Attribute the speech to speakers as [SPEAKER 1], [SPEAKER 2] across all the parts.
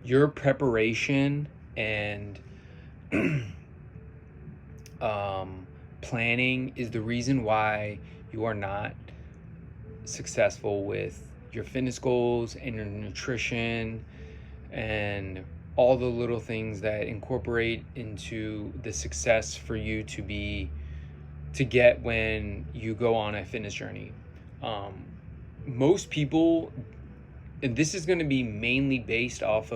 [SPEAKER 1] your preparation and planning is the reason why you are not successful with your fitness goals and your nutrition and all the little things that incorporate into the success for you to get when you go on a fitness journey. Most people, and this is going to be mainly based off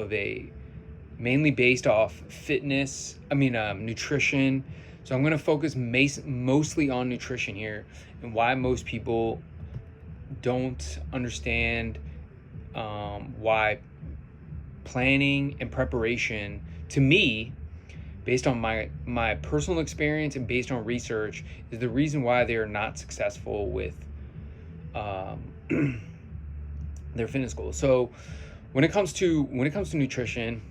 [SPEAKER 1] fitness, nutrition. So I'm going to focus mostly on nutrition here and why most people don't understand why planning and preparation, to me, based on my personal experience and based on research, is the reason why they are not successful with their fitness goals. So when it comes to nutrition,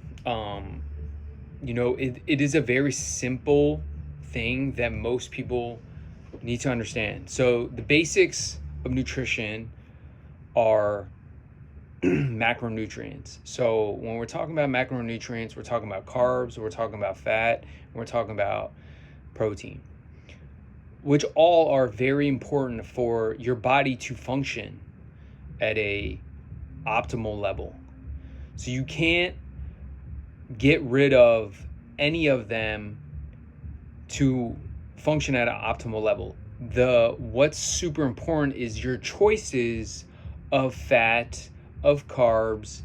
[SPEAKER 1] it is a very simple thing that most people need to understand. So the basics of nutrition are macronutrients. So when we're talking about macronutrients, we're talking about carbs, we're talking about fat, and we're talking about protein, which all are very important for your body to function at a optimal level. So you can't get rid of any of them to function at an optimal level. What's super important is your choices of fat, of carbs,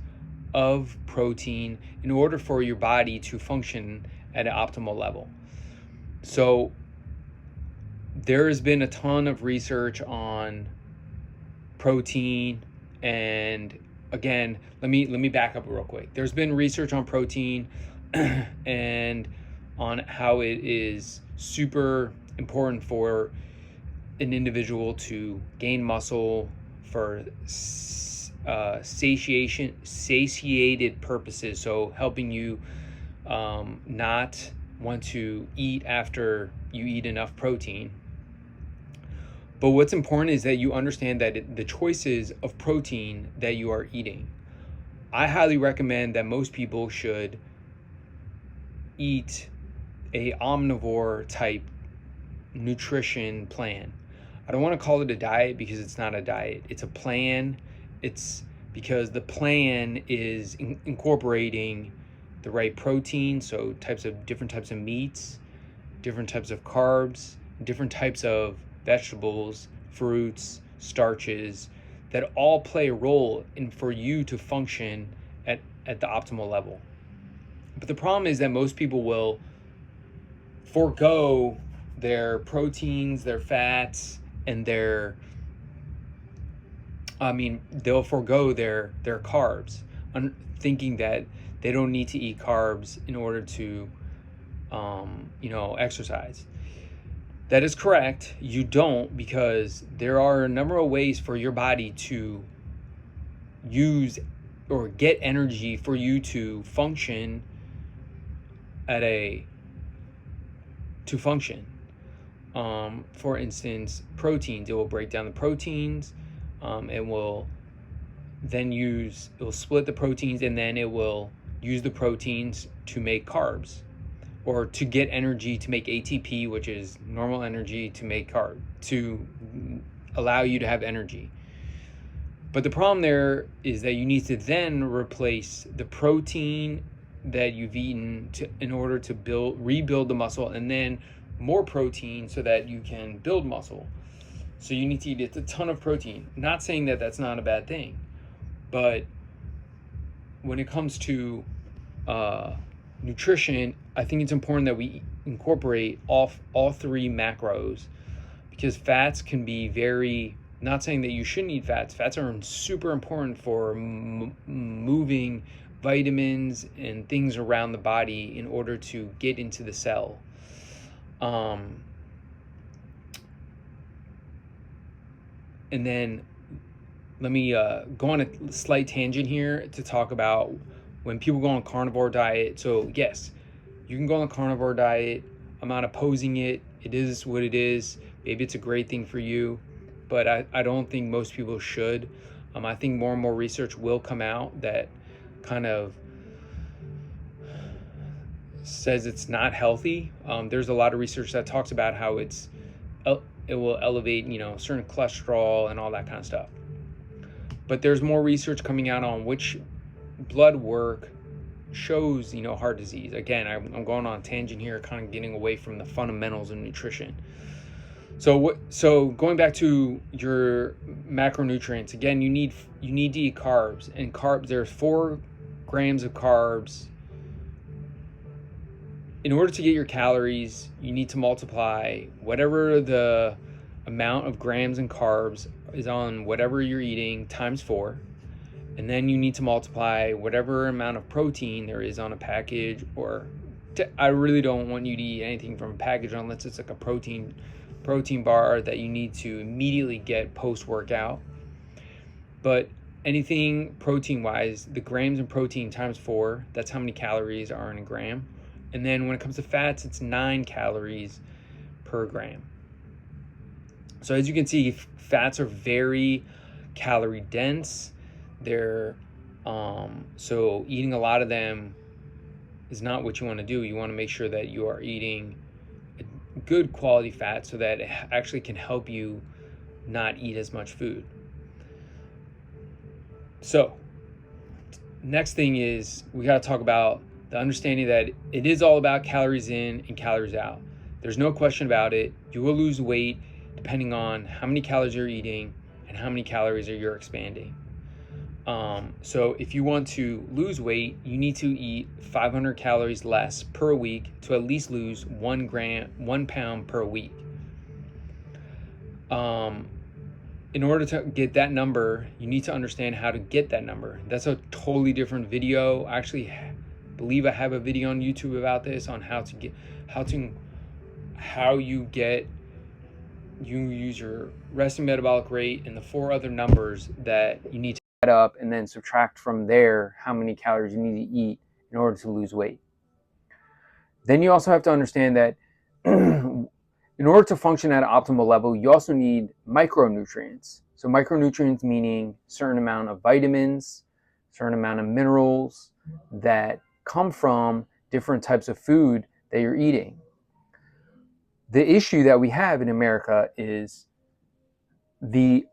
[SPEAKER 1] of protein in order for your body to function at an optimal level. So there has been a ton of research on protein, and again, let me back up real quick. There's been research on protein and on how it is super important for an individual to gain muscle for satiated purposes, so helping you not want to eat after you eat enough protein. But what's important is that you understand that the choices of protein that you are eating. I highly recommend that most people should eat a omnivore type nutrition plan. I don't want to call it a diet because it's not a diet. It's a plan. It's because the plan is incorporating the right protein, so different types of meats, different types of carbs, different types of vegetables, fruits, starches, that all play a role in for you to function at the optimal level. But the problem is that most people will forego their proteins, their fats, and they'll forego their carbs, thinking that they don't need to eat carbs in order to exercise. That is correct. You don't, because there are a number of ways for your body to use or get energy for you to function for instance, proteins. It will break down the proteins. It will split the proteins, and then it will use the proteins to make carbs, or to get energy to make ATP, which is normal energy, to make carb, to allow you to have energy. But the problem there is that you need to then replace the protein that you've eaten in order to rebuild the muscle, and then more protein so that you can build muscle. So you need to eat a ton of protein. Not saying that that's not a bad thing, but when it comes to nutrition, I think it's important that we incorporate all three macros, because fats can be not saying that you shouldn't eat fats. Fats are super important for moving vitamins and things around the body in order to get into the cell. And then let me go on a slight tangent here to talk about when people go on a carnivore diet. So yes, you can go on a carnivore diet. I'm not opposing it. It is what it is. Maybe it's a great thing for you, but I don't think most people should. I think more and more research will come out that kind of says it's not healthy. There's a lot of research that talks about how it will elevate, certain cholesterol and all that kind of stuff. But there's more research coming out on which blood work shows, heart disease. Again, I'm going on a tangent here, kind of getting away from the fundamentals of nutrition. So going back to your macronutrients, again, you need to eat carbs, and carbs, there's 4 grams of carbs. In order to get your calories, you need to multiply whatever the amount of grams in carbs is on whatever you're eating times 4. And then you need to multiply whatever amount of protein there is on a package, I really don't want you to eat anything from a package unless it's like a protein bar that you need to immediately get post-workout. But anything protein-wise, the grams in protein times 4, that's how many calories are in a gram. And then when it comes to fats, it's 9 calories per gram. So as you can see, fats are very calorie dense. They're so eating a lot of them is not what you want to do. You want to make sure that you are eating a good quality fat so that it actually can help you not eat as much food. So next thing is we got to talk about the understanding that it is all about calories in and calories out. There's no question about it. You will lose weight depending on how many calories you're eating and how many calories you're expanding. So if you want to lose weight, you need to eat 500 calories less per week to at least lose 1 pound per week. In order to get that number, you need to understand how to get that number. That's a totally different video. I actually believe I have a video on YouTube about this, on how you use your resting metabolic rate and the 4 other numbers that you need to add up, and then subtract from there how many calories you need to eat in order to lose weight. Then you also have to understand that in order to function at an optimal level, you also need micronutrients. So micronutrients meaning certain amount of vitamins, certain amount of minerals that come from different types of food that you're eating. The issue that we have in America is the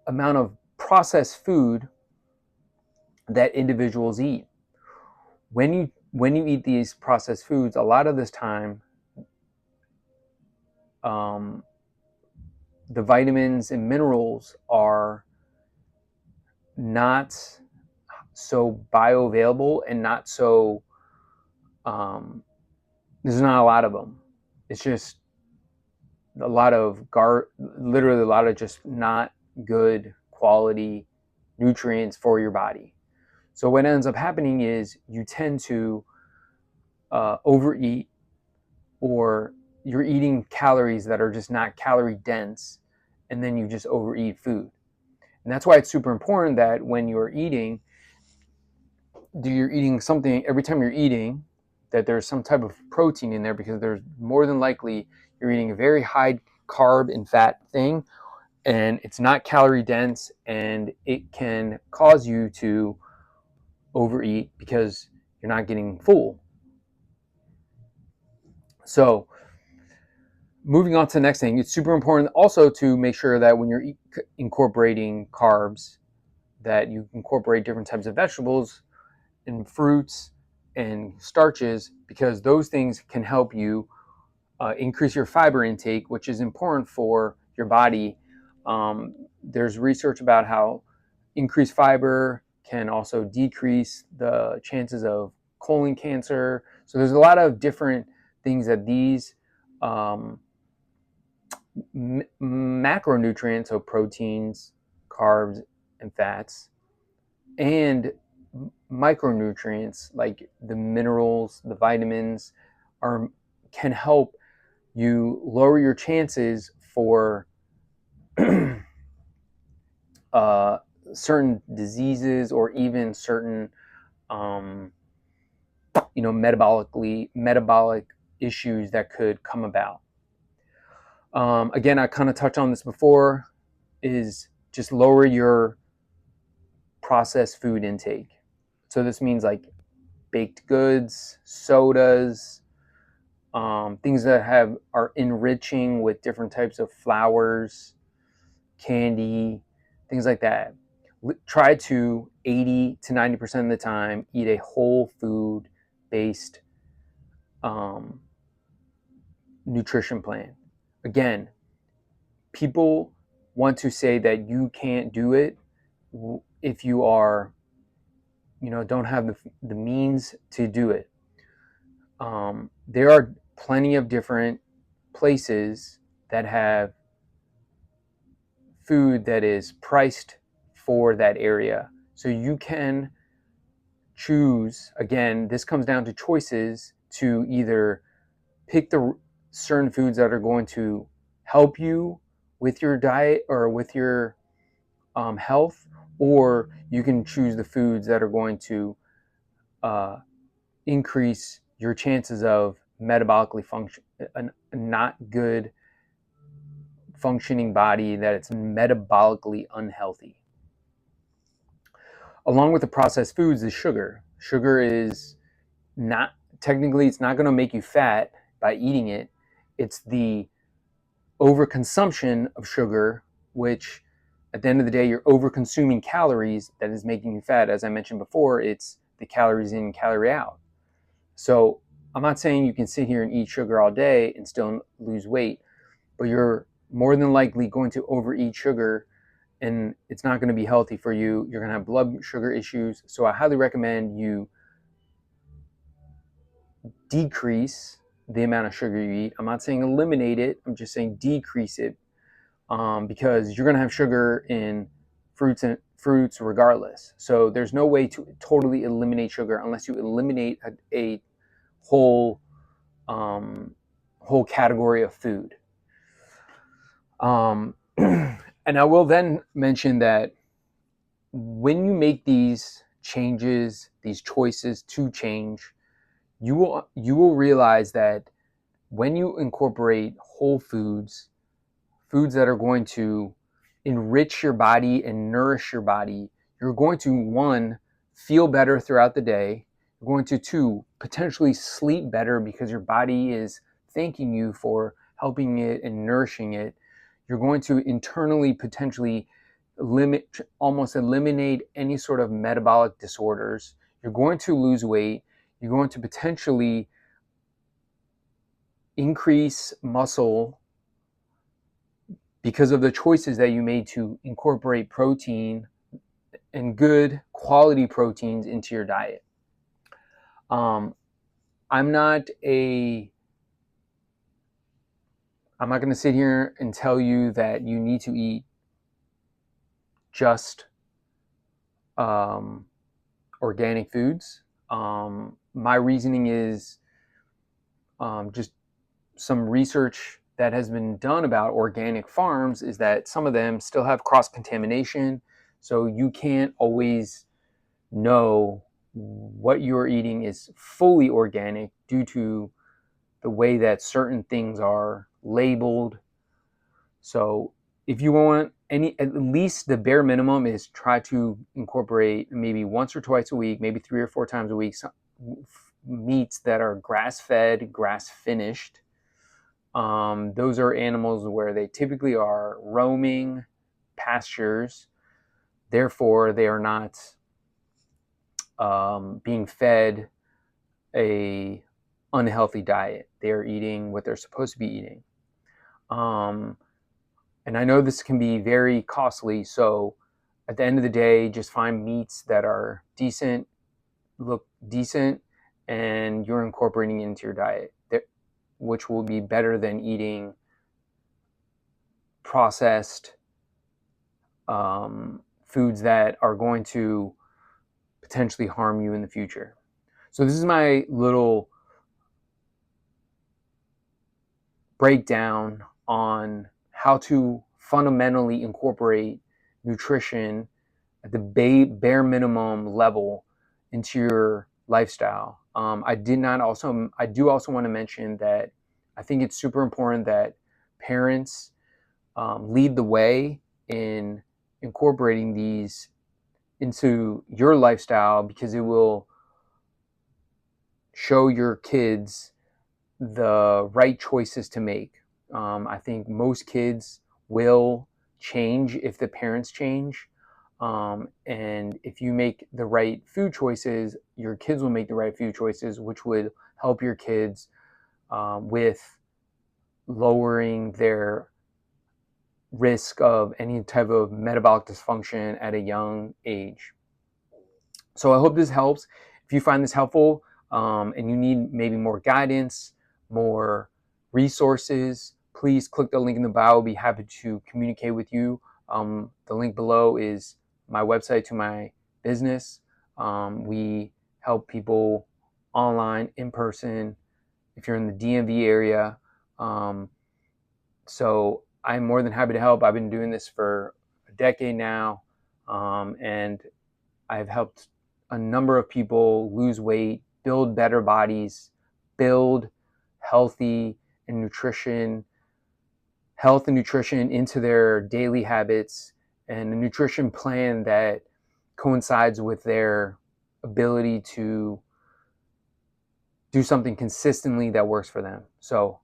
[SPEAKER 1] amount of processed food that individuals eat. When you eat these processed foods, a lot of this time, the vitamins and minerals are not so bioavailable and not so, there's not a lot of them. It's just a lot of literally a lot of just not good quality nutrients for your body. So what ends up happening is you tend to overeat, or you're eating calories that are just not calorie dense, and then you just overeat food. And that's why it's super important that when you're eating something, every time you're eating, that there's some type of protein in there, because there's more than likely you're eating a very high carb and fat thing, and it's not calorie dense, and it can cause you to overeat because you're not getting full. So moving on to the next thing, it's super important also to make sure that when you're incorporating carbs, that you incorporate different types of vegetables and fruits and starches, because those things can help you increase your fiber intake, which is important for your body. There's research about how increased fiber can also decrease the chances of colon cancer. So there's a lot of different things that these macronutrients, so proteins, carbs, and fats, and micronutrients like the minerals, the vitamins, can help you lower your chances for certain diseases, or even certain metabolic issues that could come about. Again, I kind of touched on this before, is just lower your processed food intake. So this means like baked goods, sodas, things that are enriching with different types of flours, candy, things like that. Try to 80 to 90% of the time eat a whole food based um, nutrition plan. Again, people want to say that you can't do it if you are, don't have the means to do it. There are plenty of different places that have food that is priced for that area. So you can choose, again, this comes down to choices to either pick the certain foods that are going to help you with your diet or with your health, or you can choose the foods that are going to uh, increase your chances of metabolically function, a not good functioning body, that it's metabolically unhealthy. Along with the processed foods is sugar. Sugar is not, technically, it's not going to make you fat by eating it. It's the overconsumption of sugar, which at the end of the day, you're over consuming calories, that is making you fat. As I mentioned before, it's the calories in, calorie out. So I'm not saying you can sit here and eat sugar all day and still lose weight, but you're more than likely going to overeat sugar, and it's not going to be healthy for you. You're going to have blood sugar issues. So I highly recommend you decrease the amount of sugar you eat. I'm not saying eliminate it. I'm just saying decrease it, because you're going to have sugar in fruits regardless. So there's no way to totally eliminate sugar unless you eliminate a whole whole category of food. And I will then mention that when you make these changes, these choices to change, you will realize that when you incorporate whole foods, foods that are going to enrich your body and nourish your body, you're going to, one, feel better throughout the day. You're going to, two, potentially sleep better because your body is thanking you for helping it and nourishing it. You're going to internally potentially almost eliminate any sort of metabolic disorders. You're going to lose weight. You're going to potentially increase muscle because of the choices that you made to incorporate protein and good quality proteins into your diet. I'm not going to sit here and tell you that you need to eat just organic foods. My reasoning is just some research that has been done about organic farms is that some of them still have cross-contamination. So you can't always know what you're eating is fully organic due to the way that certain things are labeled. So if you want at least the bare minimum is try to incorporate maybe once or twice a week, maybe 3 or 4 times a week, meats that are grass-fed, grass-finished. Those are animals where they typically are roaming pastures. Therefore, they are not being fed a unhealthy diet. They are eating what they're supposed to be eating. And I know this can be very costly. So at the end of the day, just find meats that are decent, look decent, and you're incorporating into your diet, which will be better than eating processed foods that are going to potentially harm you in the future. So this is my little breakdown on how to fundamentally incorporate nutrition at the bare minimum level into your lifestyle. I do also want to mention that I think it's super important that parents lead the way in incorporating these into your lifestyle, because it will show your kids the right choices to make. I think most kids will change if the parents change. And if you make the right food choices, your kids will make the right food choices, which would help your kids with lowering their risk of any type of metabolic dysfunction at a young age. So I hope this helps. If you find this helpful and you need maybe more guidance, more resources, please click the link in the bio. I'll be happy to communicate with you. The link below is my website to my business. We help people online, in person, if you're in the DMV area. So I'm more than happy to help. I've been doing this for a decade now, and I've helped a number of people lose weight, build better bodies, build healthy and nutrition, health and nutrition into their daily habits, and a nutrition plan that coincides with their ability to do something consistently that works for them. So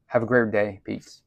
[SPEAKER 1] have a great day. Peace.